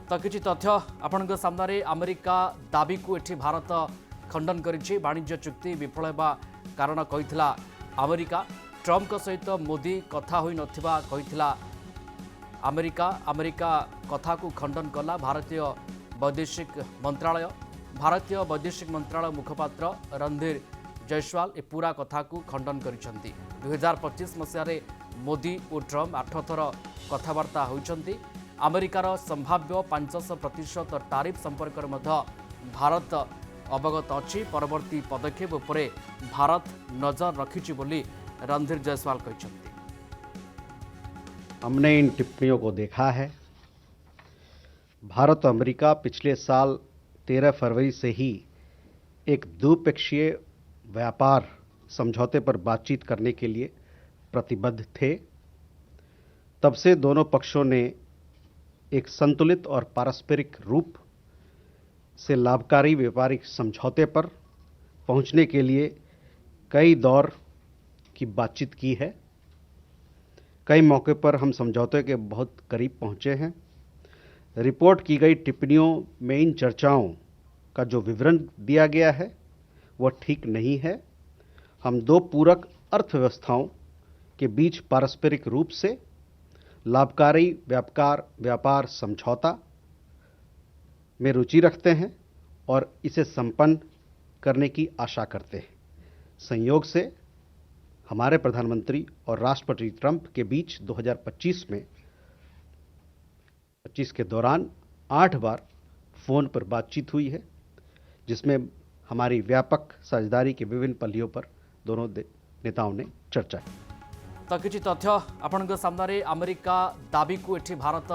तो किसी तथ्य आपण सामने अमेरिका दाबी को एठी भारत खंडन करिछि। वाणिज्य चुक्ति विफल होगा कारण कहिथिला अमेरिका। ट्रम्प सहित मोदी कथा होई नथिबा कहिथिला अमेरिका कथा को खंडन कला भारतीय वैदेशिक मंत्रालय। भारतीय वैदेशिक मंत्रालय मुखपात्र रणधीर जयसवाल ए पूरा कथा को खंडन करिसेंती। 2025 मसीह मोदी और ट्रम्प 8 थर कथबार्ता होइछंती। अमेरिकार संभाव्य 500% टारिफ संपर्क भारत अवगत अच्छी। परवर्ती पदक्षेप उपरे भारत नजर रखिछि बोली रणधीर जयसवाल कहते। हमने इन टिप्पणियों को देखा है। भारत और अमेरिका पिछले साल 13 फरवरी से ही एक द्विपक्षीय व्यापार समझौते पर बातचीत करने के लिए प्रतिबद्ध थे। तब से दोनों पक्षों ने एक संतुलित और पारस्परिक रूप से लाभकारी व्यापारिक समझौते पर पहुंचने के लिए कई दौर की बातचीत की है। कई मौके पर हम समझौते के बहुत करीब पहुंचे हैं। रिपोर्ट की गई टिप्पणियों में इन चर्चाओं का जो विवरण दिया गया है वह ठीक नहीं है। हम दो पूरक अर्थव्यवस्थाओं के बीच पारस्परिक रूप से लाभकारी व्यापार समझौता में रुचि रखते हैं और इसे संपन्न करने की आशा करते हैं। संयोग से हमारे प्रधानमंत्री और राष्ट्रपति ट्रंप के बीच 2025 के दौरान 8 बार फोन पर बातचीत हुई है, जिसमें हमारी व्यापक साझेदारी के विभिन्न पहलुओं पर दोनों नेताओं ने चर्चा की। तो किसी तथ्य आपण सामने अमेरिका दाबी को एठी भारत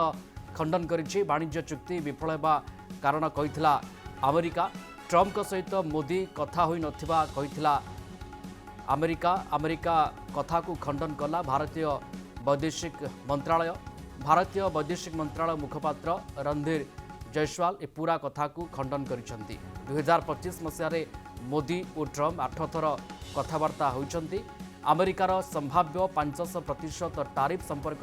खंडन करिछि। वाणिज्य चुक्ति विफल होगा कारण कहिथिला अमेरिका। ट्रम्प सहित मोदी कथा होई नथिबा कहिथिला अमेरिका कथा को खंडन कला भारतीय वैदेशिक मंत्रालय। भारतीय वैदेशिक मंत्रालय मुखपात्र रणधीर जयसवाल ए पूरा कथा को खंडन करिसेंती। 2025 मसीह मोदी और ट्रम्प 8 थर कथबार्ता होइछंती। अमेरिकार संभाव्य 500% टारिफ संपर्क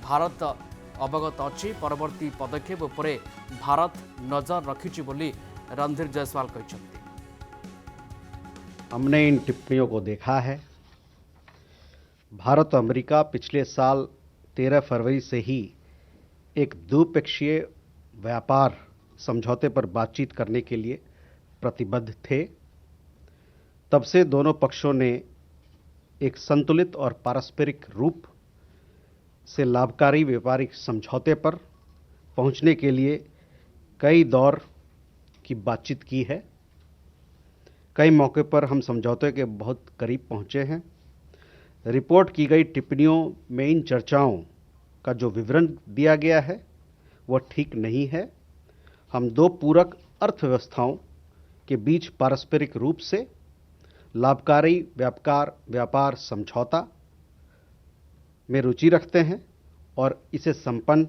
भारत अवगत अच्छी। परवर्ती पदक्षेप उपरे भारत नजर रखिछि बोली रणधीर जयसवाल कहते। हमने इन टिप्पणियों को देखा है। भारत और अमेरिका पिछले साल 13 फरवरी से ही एक द्विपक्षीय व्यापार समझौते पर बातचीत करने के लिए प्रतिबद्ध थे। तब से दोनों पक्षों ने एक संतुलित और पारस्परिक रूप से लाभकारी व्यापारिक समझौते पर पहुंचने के लिए कई दौर की बातचीत की है। कई मौके पर हम समझौते के बहुत करीब पहुंचे हैं। रिपोर्ट की गई टिप्पणियों में इन चर्चाओं का जो विवरण दिया गया है वह ठीक नहीं है। हम दो पूरक अर्थव्यवस्थाओं के बीच पारस्परिक रूप से लाभकारी व्यापार समझौता में रुचि रखते हैं और इसे संपन्न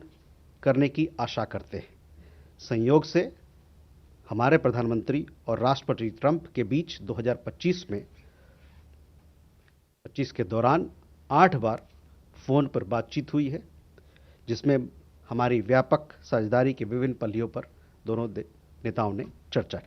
करने की आशा करते हैं। संयोग से हमारे प्रधानमंत्री और राष्ट्रपति ट्रंप के बीच 2025 के दौरान 8 बार फोन पर बातचीत हुई है, जिसमें हमारी व्यापक साझेदारी के विभिन्न पहलुओं पर दोनों नेताओं ने चर्चा की।